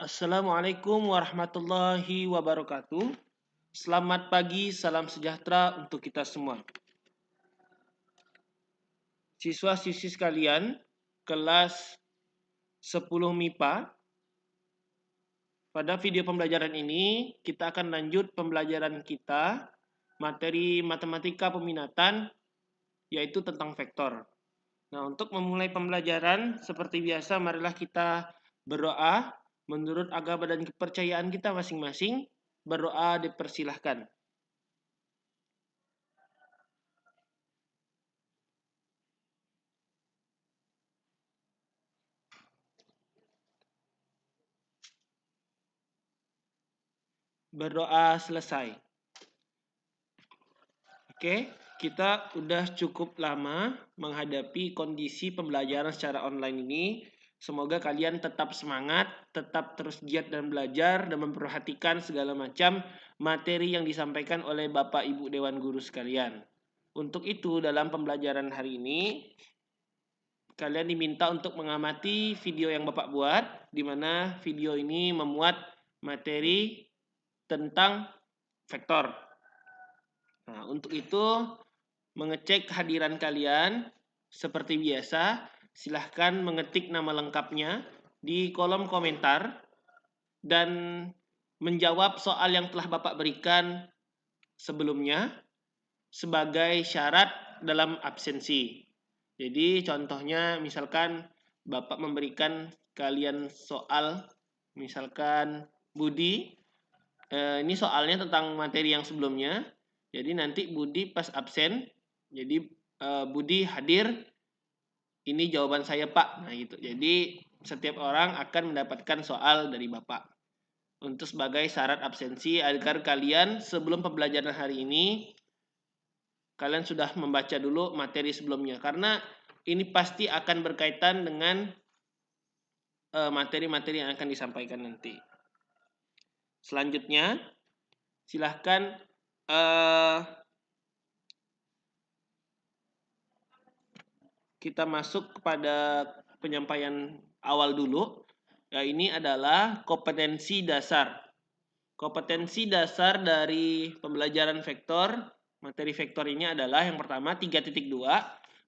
Assalamualaikum warahmatullahi wabarakatuh. Selamat pagi, salam sejahtera untuk kita semua. Siswa-siswi sekalian, kelas 10 MIPA. Pada video pembelajaran ini, kita akan lanjut pembelajaran kita materi matematika peminatan, yaitu tentang vektor. Nah, untuk memulai pembelajaran, seperti biasa, marilah kita berdoa menurut agama dan kepercayaan kita masing-masing. Berdoa dipersilahkan. Berdoa selesai. Oke, kita udah cukup lama menghadapi kondisi pembelajaran secara online ini. Semoga kalian tetap semangat, tetap terus giat dan belajar, dan memperhatikan segala macam materi yang disampaikan oleh Bapak Ibu Dewan Guru sekalian. Untuk itu, dalam pembelajaran hari ini, kalian diminta untuk mengamati video yang Bapak buat, di mana video ini memuat materi tentang vektor. Nah, untuk itu, mengecek kehadiran kalian, seperti biasa, silahkan mengetik nama lengkapnya di kolom komentar dan menjawab soal yang telah Bapak berikan sebelumnya sebagai syarat dalam absensi. Jadi contohnya misalkan Bapak memberikan kalian soal, misalkan Budi, ini soalnya tentang materi yang sebelumnya. Jadi nanti Budi pas absen, jadi Budi hadir, ini jawaban saya Pak. Nah gitu. Jadi setiap orang akan mendapatkan soal dari Bapak. Untuk sebagai syarat absensi agar kalian sebelum pembelajaran hari ini, kalian sudah membaca dulu materi sebelumnya. Karena ini pasti akan berkaitan dengan materi-materi yang akan disampaikan nanti. Selanjutnya, silahkan kita masuk kepada penyampaian awal dulu. Ya, ini adalah kompetensi dasar. Kompetensi dasar dari pembelajaran vektor, materi vektor ini adalah yang pertama 3.2,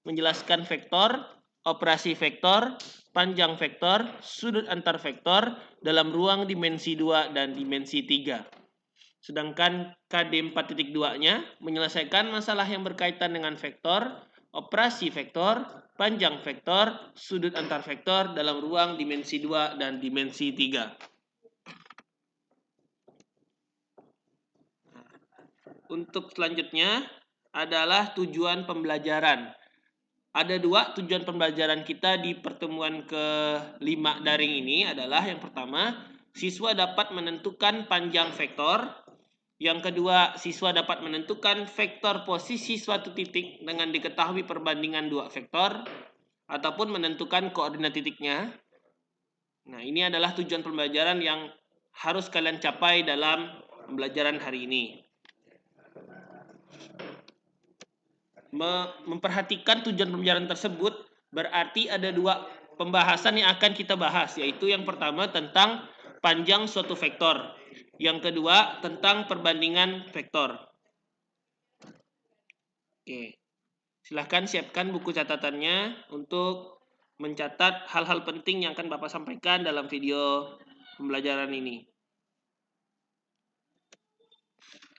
menjelaskan vektor, operasi vektor, panjang vektor, sudut antar vektor dalam ruang dimensi 2 dan dimensi 3. Sedangkan KD 4.2-nya menyelesaikan masalah yang berkaitan dengan vektor, operasi vektor, panjang vektor, sudut antar vektor dalam ruang dimensi 2 dan dimensi 3. Untuk selanjutnya adalah tujuan pembelajaran. Ada dua tujuan pembelajaran kita di pertemuan ke-5 daring ini adalah yang pertama, siswa dapat menentukan panjang vektor. Yang kedua, siswa dapat menentukan vektor posisi suatu titik dengan diketahui perbandingan dua vektor ataupun menentukan koordinat titiknya. Nah, ini adalah tujuan pembelajaran yang harus kalian capai dalam pembelajaran hari ini. Memperhatikan tujuan pembelajaran tersebut berarti ada dua pembahasan yang akan kita bahas, yaitu yang pertama tentang panjang suatu vektor, yang kedua tentang perbandingan vektor. Oke, silahkan siapkan buku catatannya untuk mencatat hal-hal penting yang akan Bapak sampaikan dalam video pembelajaran ini.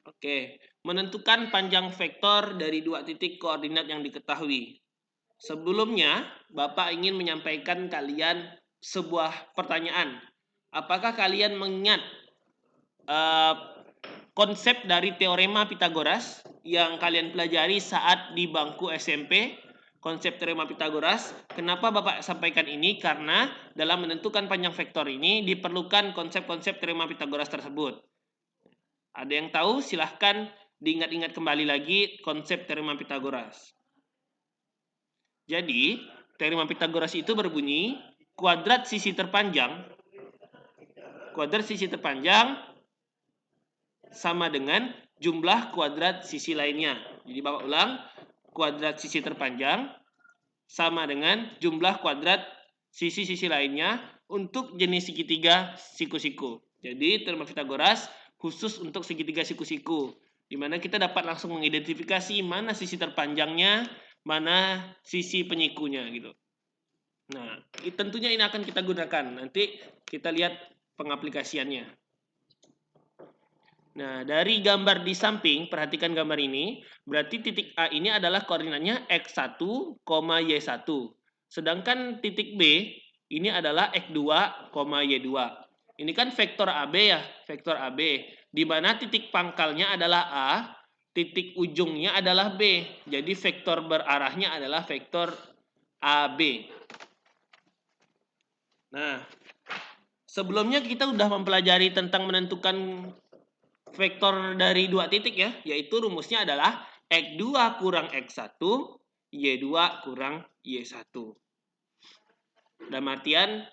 Oke, menentukan panjang vektor dari dua titik koordinat yang diketahui. Sebelumnya, Bapak ingin menyampaikan kalian sebuah pertanyaan. Apakah kalian mengingat konsep dari teorema Pitagoras yang kalian pelajari saat di bangku SMP? Konsep teorema Pitagoras. Kenapa Bapak sampaikan ini? Karena dalam menentukan panjang vektor ini diperlukan konsep-konsep teorema Pitagoras tersebut. Ada yang tahu? Silahkan diingat-ingat kembali lagi konsep teorema Pitagoras. Jadi, teorema Pitagoras itu berbunyi kuadrat sisi terpanjang sama dengan jumlah kuadrat sisi lainnya. Jadi Bapak ulang, kuadrat sisi terpanjang sama dengan jumlah kuadrat sisi-sisi lainnya untuk jenis segitiga siku-siku. Jadi teorema Pitagoras khusus untuk segitiga siku-siku, di mana kita dapat langsung mengidentifikasi mana sisi terpanjangnya, mana sisi penyikunya gitu. Nah, tentunya ini akan kita gunakan. Nanti kita lihat pengaplikasiannya. Nah, dari gambar di samping, perhatikan gambar ini, berarti titik A ini adalah koordinatnya X1, Y1. Sedangkan titik B ini adalah X2, Y2. Ini kan vektor AB ya, vektor AB. Di mana titik pangkalnya adalah A, titik ujungnya adalah B. Jadi vektor berarahnya adalah vektor AB. Nah, sebelumnya kita sudah mempelajari tentang menentukan vektor dari dua titik ya, yaitu rumusnya adalah X2 kurang X1, Y2 kurang Y1. Dalam artian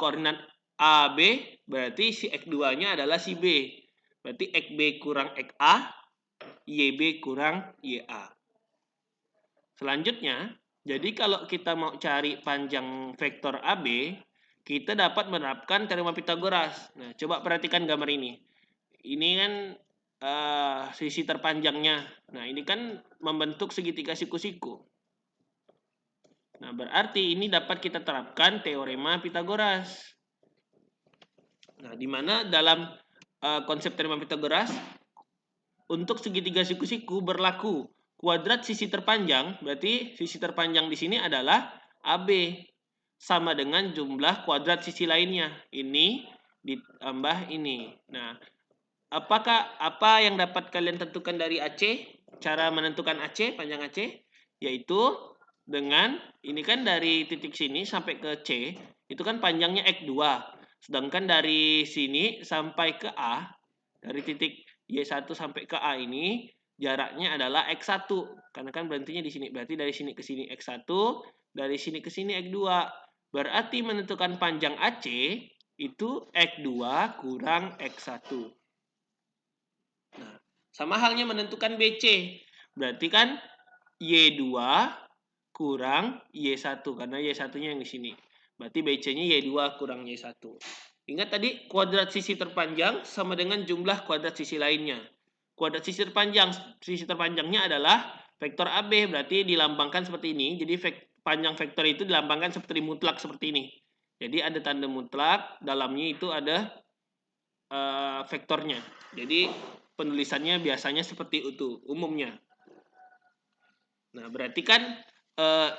koordinat AB berarti si X2-nya adalah si B. Berarti XB kurang XA, YB kurang YA. Selanjutnya, jadi kalau kita mau cari panjang vektor AB, kita dapat menerapkan teorema Pitagoras. Nah, coba perhatikan gambar ini. Ini kan sisi terpanjangnya. Nah, ini kan membentuk segitiga siku-siku. Nah, berarti ini dapat kita terapkan teorema Pitagoras. Nah, di mana dalam konsep teorema Pitagoras, untuk segitiga siku-siku berlaku kuadrat sisi terpanjang, berarti sisi terpanjang di sini adalah AB, sama dengan jumlah kuadrat sisi lainnya. Ini ditambah ini. Nah, apa yang dapat kalian tentukan dari AC? Cara menentukan AC, panjang AC, yaitu dengan ini kan dari titik sini sampai ke C, itu kan panjangnya X2. Sedangkan dari sini sampai ke A, dari titik Y1 sampai ke A ini, jaraknya adalah X1. Karena kan berhentinya di sini. Berarti dari sini ke sini X1, dari sini ke sini X2. Berarti menentukan panjang AC itu X2 kurang X1. Nah, sama halnya menentukan BC. Berarti kan Y2 kurang Y1 karena Y1-nya yang di sini. Berarti BC-nya Y2 kurang Y1. Ingat tadi kuadrat sisi terpanjang sama dengan jumlah kuadrat sisi lainnya. Kuadrat sisi terpanjangnya adalah vektor AB, berarti dilambangkan seperti ini. Jadi panjang vektor itu dilambangkan seperti mutlak seperti ini. Jadi ada tanda mutlak, dalamnya itu ada vektornya. Jadi penulisannya biasanya seperti itu umumnya. Nah, berarti kan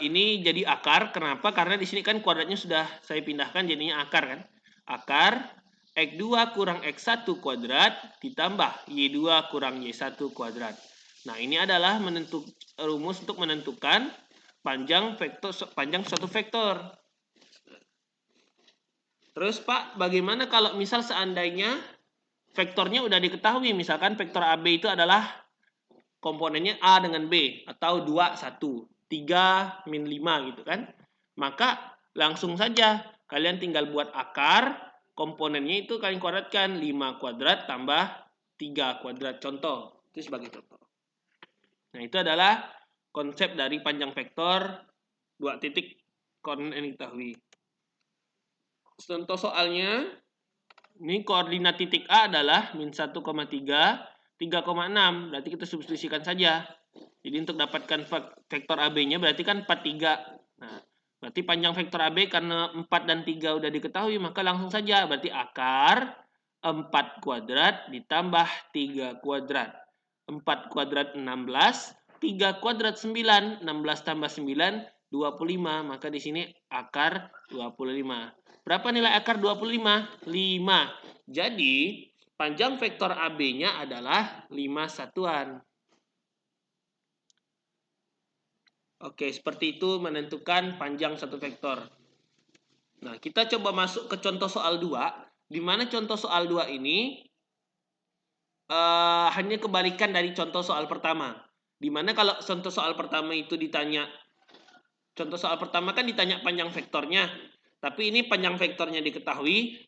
ini jadi akar. Kenapa? Karena di sini kan kuadratnya sudah saya pindahkan jadinya akar kan. Akar X2 kurang X1 kuadrat ditambah Y2 kurang Y1 kuadrat. Nah, ini adalah rumus untuk menentukan panjang suatu vektor. Terus Pak, bagaimana kalau misal seandainya vektornya udah diketahui, misalkan vektor AB itu adalah komponennya A dengan B, atau 2, 1, 3, min 5 gitu kan. Maka langsung saja kalian tinggal buat akar, komponennya itu kalian kuadratkan, 5 kuadrat tambah 3 kuadrat, contoh. Itu sebagai contoh. Nah, itu adalah konsep dari panjang vektor 2 titik koordinat yang diketahui. Contoh soalnya, ini koordinat titik A adalah min 1,3, 3,6. Berarti kita substitusikan saja. Jadi untuk dapatkan vektor AB-nya berarti kan 43. Nah, berarti panjang vektor AB karena 4 dan 3 udah diketahui, maka langsung saja. Berarti akar 4 kuadrat ditambah 3 kuadrat. 4 kuadrat 16, 3 kuadrat 9, 16 tambah 9, 25. Maka di sini akar 25. Berapa nilai akar 25? 5. Jadi, panjang vektor AB-nya adalah 5 satuan. Oke, seperti itu menentukan panjang satu vektor. Nah, kita coba masuk ke contoh soal 2. Di mana contoh soal 2 ini hanya kebalikan dari contoh soal pertama. Di mana kalau contoh soal pertama itu ditanya, contoh soal pertama kan ditanya panjang vektornya. Tapi ini panjang vektornya diketahui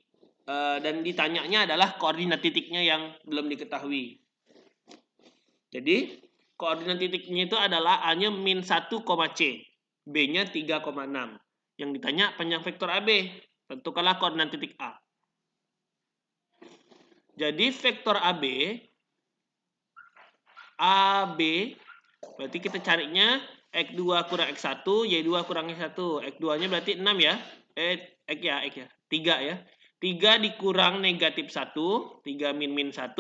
dan ditanyanya adalah koordinat titiknya yang belum diketahui. Jadi koordinat titiknya itu adalah A-nya min 1, C, B-nya 3,6. Yang ditanya panjang vektor AB. Tentukanlah koordinat titik A. Jadi vektor AB berarti kita carinya X2 kurang X1, Y2 kurang Y1. X2-nya berarti 6 ya. X ya. 3 ya. 3 dikurang negatif 1, 3 min 1.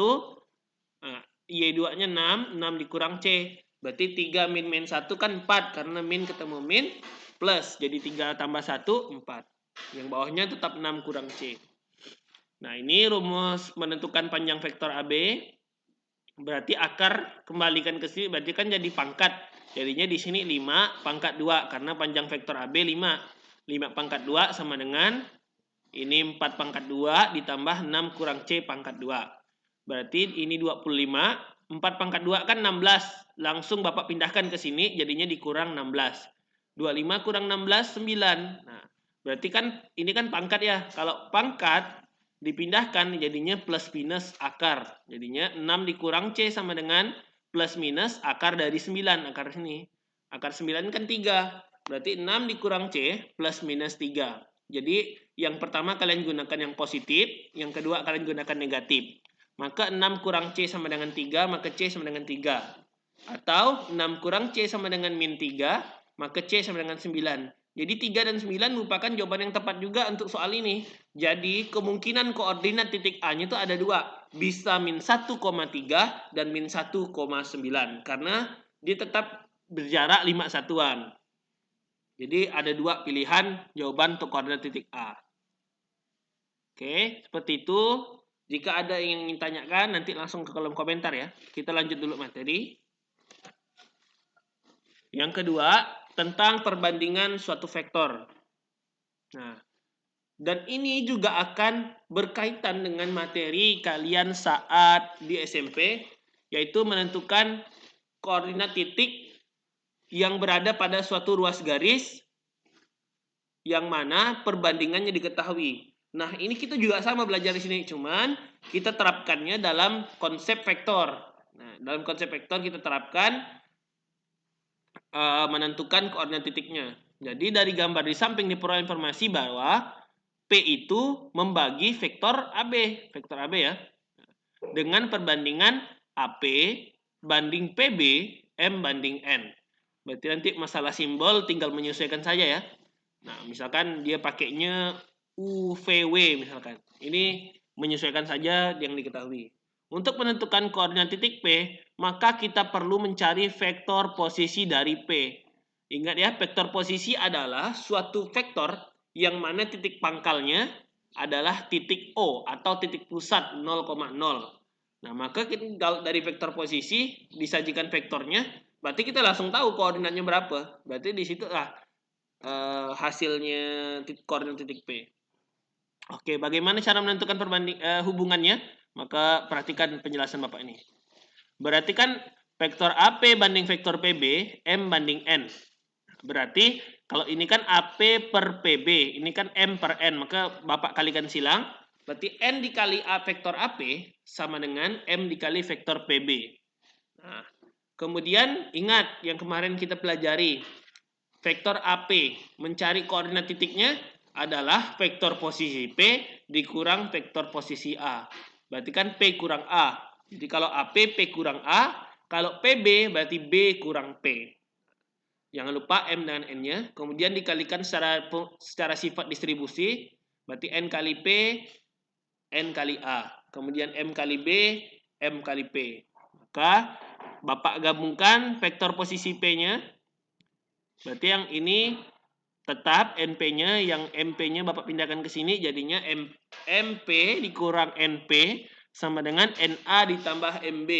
Nah, Y2-nya 6, 6 dikurang C. Berarti 3 min 1 kan 4. Karena min ketemu min plus. Jadi 3 tambah 1, 4. Yang bawahnya tetap 6 kurang C. Nah, ini rumus menentukan panjang vektor AB. Berarti akar kembalikan ke sini, berarti kan jadi pangkat. Jadinya di sini 5 pangkat 2. Karena panjang vektor AB 5. 5 pangkat 2 sama dengan ini 4 pangkat 2 ditambah 6 kurang C pangkat 2. Berarti ini 25. 4 pangkat 2 kan 16. Langsung Bapak pindahkan ke sini, jadinya dikurang 16. 25 kurang 16, 9. Nah, berarti kan ini kan pangkat ya. Kalau pangkat dipindahkan jadinya plus minus akar. Jadinya 6 dikurang C sama dengan plus minus akar dari 9. Akar sini. Akar 9 kan 3. Berarti 6 dikurang C plus minus 3. Jadi yang pertama kalian gunakan yang positif. Yang kedua kalian gunakan negatif. Maka 6 kurang C sama dengan 3. Maka C sama dengan 3. Atau 6 kurang C sama dengan min 3. Maka C sama dengan 9. Jadi 3 dan 9 merupakan jawaban yang tepat juga untuk soal ini. Jadi kemungkinan koordinat titik A-nya itu ada 2. Bisa min 1,3 dan min 1,9. Karena dia tetap berjarak 5 satuan. Jadi ada 2 pilihan jawaban untuk koordinat titik A. Oke, seperti itu. Jika ada yang ingin tanyakan, nanti langsung ke kolom komentar ya. Kita lanjut dulu materi. Yang kedua, tentang perbandingan suatu vektor. Nah, dan ini juga akan berkaitan dengan materi kalian saat di SMP, yaitu menentukan koordinat titik yang berada pada suatu ruas garis yang mana perbandingannya diketahui. Nah, ini kita juga sama belajar di sini, cuman kita terapkannya dalam konsep vektor. Nah, dalam konsep vektor kita terapkan menentukan koordinat titiknya. Jadi dari gambar di samping diperoleh informasi bahwa P itu membagi vektor AB ya, dengan perbandingan AP banding PB, M banding N. Berarti nanti masalah simbol tinggal menyesuaikan saja ya. Nah, misalkan dia pakainya UVW misalkan. Ini menyesuaikan saja yang diketahui. Untuk menentukan koordinat titik P, maka kita perlu mencari vektor posisi dari P. Ingat ya, vektor posisi adalah suatu vektor yang mana titik pangkalnya adalah titik O atau titik pusat 0,0. Nah, maka kita dari vektor posisi disajikan vektornya, berarti kita langsung tahu koordinatnya berapa. Berarti di situ hasilnya koordinat titik P. Oke, bagaimana cara menentukan hubungannya? Maka perhatikan penjelasan Bapak ini. Berarti kan vektor AP banding vektor PB, M banding N. Berarti kalau ini kan AP per PB, ini kan M per N, maka Bapak kalikan silang. Berarti N dikali A vektor AP sama dengan M dikali vektor PB. Nah, kemudian ingat yang kemarin kita pelajari. Vektor AP mencari koordinat titiknya adalah vektor posisi P dikurang vektor posisi A. Berarti kan P kurang A. Jadi kalau AP, P kurang A. Kalau PB berarti B kurang P. Jangan lupa M dengan N-nya. Kemudian dikalikan secara sifat distribusi. Berarti N kali P, N kali A. Kemudian M kali B, M kali P. Maka Bapak gabungkan vektor posisi P-nya. Berarti yang ini tetap NP-nya, yang MP-nya Bapak pindahkan ke sini. Jadinya MP dikurang NP sama dengan NA ditambah MB.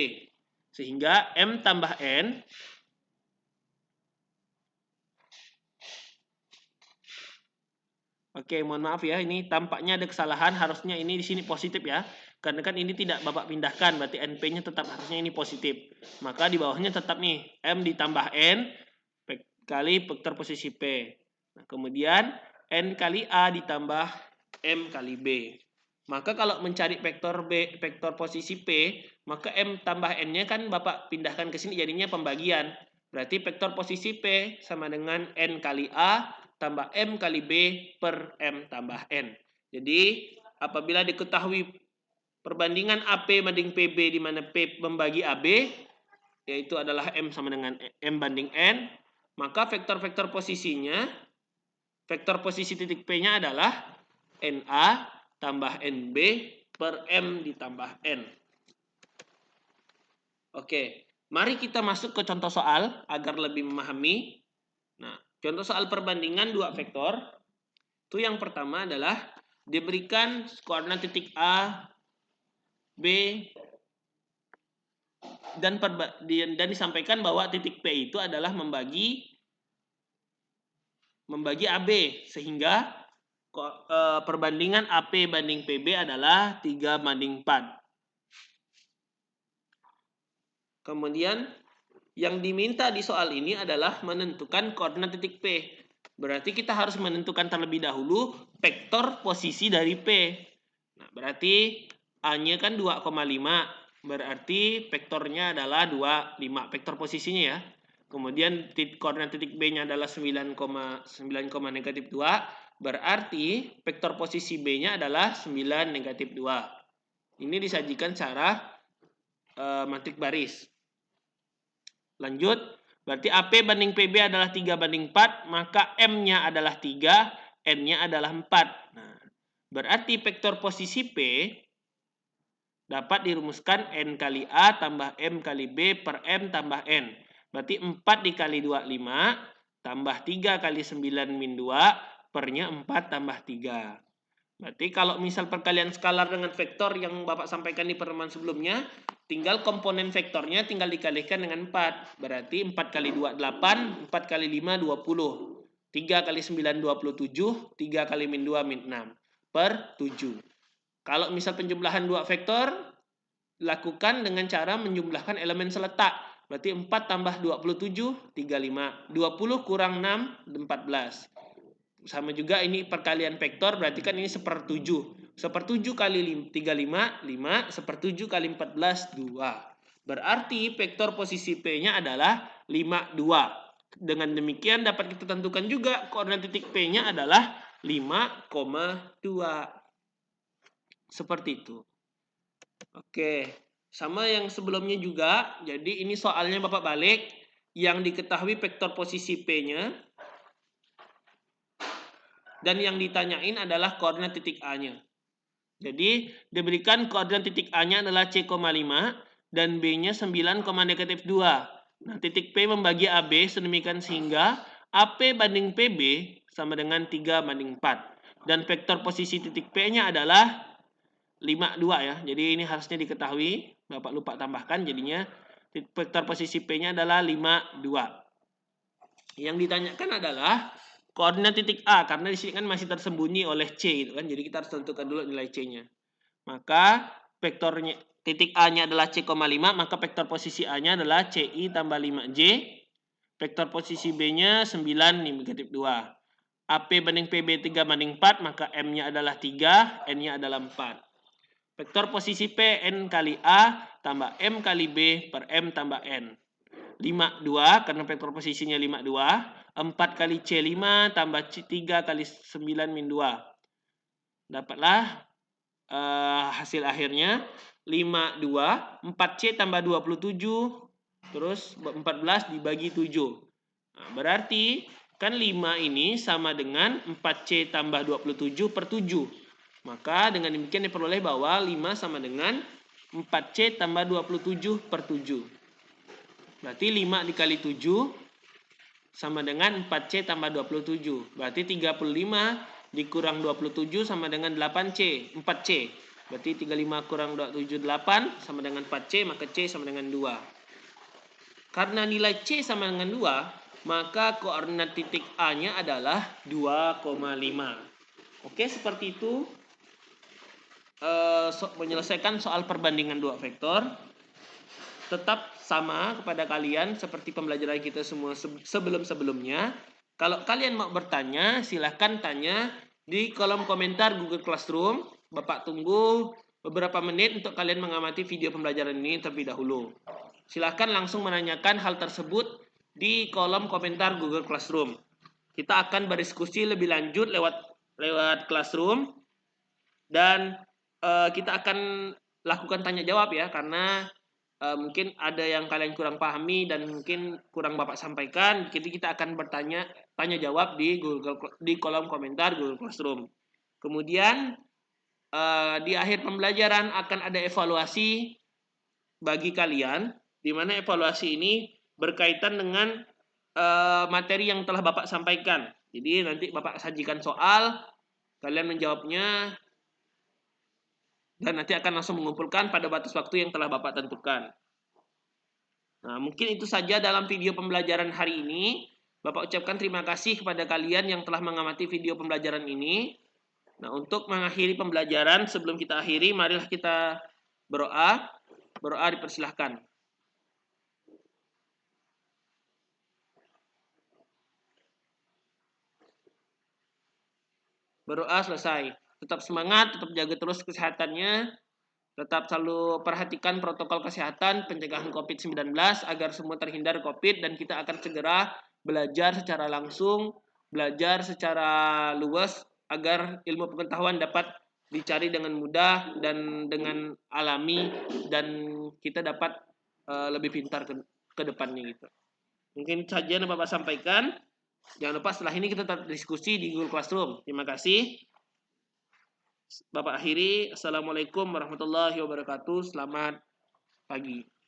Sehingga M tambah N Oke, mohon maaf ya, ini tampaknya ada kesalahan, harusnya ini di sini positif ya. Karena kan ini tidak Bapak pindahkan, berarti NP-nya tetap harusnya ini positif. Maka di bawahnya tetap nih, M ditambah N kali vektor posisi P. Nah, kemudian N kali A ditambah M kali B. Maka kalau mencari vektor B, vektor posisi P, maka M tambah N-nya kan Bapak pindahkan ke sini jadinya pembagian. Berarti vektor posisi P sama dengan N kali A tambah M kali B per M tambah N. Jadi apabila diketahui perbandingan AP banding PB di mana P membagi AB, yaitu adalah M sama dengan M banding N, maka vektor-vektor posisinya, vektor posisi titik P-nya adalah NA tambah NB per M ditambah N. Oke, mari kita masuk ke contoh soal agar lebih memahami. Nah, contoh soal perbandingan dua vektor. Itu yang pertama adalah diberikan koordinat titik A, B, dan disampaikan bahwa titik P itu adalah membagi AB, sehingga perbandingan AP banding PB adalah 3:4. Kemudian yang diminta di soal ini adalah menentukan koordinat titik P. Berarti kita harus menentukan terlebih dahulu vektor posisi dari P. Nah, berarti A-nya kan 2,5. Berarti vektornya adalah 25. Vektor posisinya ya. Kemudian koordinat titik B-nya adalah 9,2. Berarti vektor posisi B-nya adalah 9, -2. Ini disajikan secara matrik baris. Lanjut, berarti AP banding PB adalah 3:4, maka M-nya adalah 3, N-nya adalah 4. Nah, berarti vektor posisi P dapat dirumuskan N kali A tambah M kali B per M tambah N. Berarti 4 dikali 25 tambah 3 kali 9-2 pernya 4 tambah 3. Berarti kalau misal perkalian skalar dengan vektor yang Bapak sampaikan di pertemuan sebelumnya, tinggal komponen vektornya tinggal dikalikan dengan 4. Berarti 4 kali 2, 8. 4 kali 5, 20. 3 kali 9, 27. 3 kali min 2, min 6. Per 7. Kalau misal penjumlahan dua vektor, lakukan dengan cara menjumlahkan elemen seletak. Berarti 4 tambah 27, 35. 20 kurang 6, 14. Sama juga ini perkalian vektor, berarti kan ini 1/7. 1/7 kali 35, 5. 1/7 kali 14, 2. Berarti vektor posisi P-nya adalah 5, 2. Dengan demikian dapat kita tentukan juga koordinat titik P-nya adalah 5,2. Seperti itu. Oke, sama yang sebelumnya juga. Jadi ini soalnya Bapak balik. Yang diketahui vektor posisi P-nya. Dan yang ditanyain adalah koordinat titik A-nya. Jadi diberikan koordinat titik A-nya adalah C,5 dan B-nya 9,-2. Nah, titik P membagi AB sedemikian sehingga AP banding PB sama dengan 3:4. Dan vektor posisi titik P-nya adalah 5, 2 ya. Jadi ini harusnya diketahui. Bapak lupa tambahkan, jadinya vektor posisi P-nya adalah 5, 2. Yang ditanyakan adalah koordinat titik A, karena di sini kan masih tersembunyi oleh C gitu kan. Jadi kita harus tentukan dulu nilai C-nya. Maka vektornya titik A-nya adalah C,5, maka vektor posisi A-nya adalah CI tambah 5J. Vektor posisi B-nya 9,-2. AP banding PB 3:4, maka M-nya adalah 3, N-nya adalah 4. Vektor posisi P N kali A tambah M kali B per M tambah N. 5, 2 karena vektor posisinya 5, 2. 4 kali C5 tambah C3 kali 9-2. Dapatlah hasil akhirnya 5, 2. 4C tambah 27. Terus 14 dibagi 7. Nah, berarti kan 5 ini sama dengan 4C tambah 27 per 7. Maka dengan demikian diperoleh bahwa 5 sama dengan 4C tambah 27 per 7. Berarti 5 dikali 7 sama dengan 4C tambah 27. Berarti 35 dikurang 27 sama dengan 8C, 4C. Berarti 35 kurang 27, 8 sama dengan 4C, maka C sama dengan 2. Karena nilai C sama dengan 2, maka koordinat titik A-nya adalah 2,5. Oke, seperti itu. Menyelesaikan soal perbandingan dua vektor. Tetap sama kepada kalian seperti pembelajaran kita semua sebelum-sebelumnya. Kalau kalian mau bertanya, silahkan tanya di kolom komentar Google Classroom. Bapak tunggu beberapa menit untuk kalian mengamati video pembelajaran ini terlebih dahulu. Silahkan langsung menanyakan hal tersebut di kolom komentar Google Classroom. Kita akan berdiskusi lebih lanjut lewat Classroom dan kita akan lakukan tanya jawab ya, karena mungkin ada yang kalian kurang pahami dan mungkin kurang Bapak sampaikan. Jadi kita akan tanya jawab di kolom komentar Google Classroom. Kemudian di akhir pembelajaran akan ada evaluasi bagi kalian, di mana evaluasi ini berkaitan dengan materi yang telah Bapak sampaikan. Jadi nanti Bapak sajikan soal, kalian menjawabnya, dan nanti akan langsung mengumpulkan pada batas waktu yang telah Bapak tentukan. Nah, mungkin itu saja dalam video pembelajaran hari ini. Bapak ucapkan terima kasih kepada kalian yang telah mengamati video pembelajaran ini. Nah, untuk mengakhiri pembelajaran, sebelum kita akhiri, marilah kita berdoa. Berdoa dipersilahkan. Berdoa selesai. Tetap semangat, tetap jaga terus kesehatannya. Tetap selalu perhatikan protokol kesehatan pencegahan COVID-19 agar semua terhindar COVID, dan kita akan segera belajar secara langsung, belajar secara luas agar ilmu pengetahuan dapat dicari dengan mudah dan dengan alami, dan kita dapat lebih pintar ke depannya gitu. Mungkin saja yang Bapak sampaikan. Jangan lupa setelah ini kita tetap diskusi di Google Classroom. Terima kasih. Bapak akhiri. Assalamualaikum warahmatullahi wabarakatuh. Selamat pagi.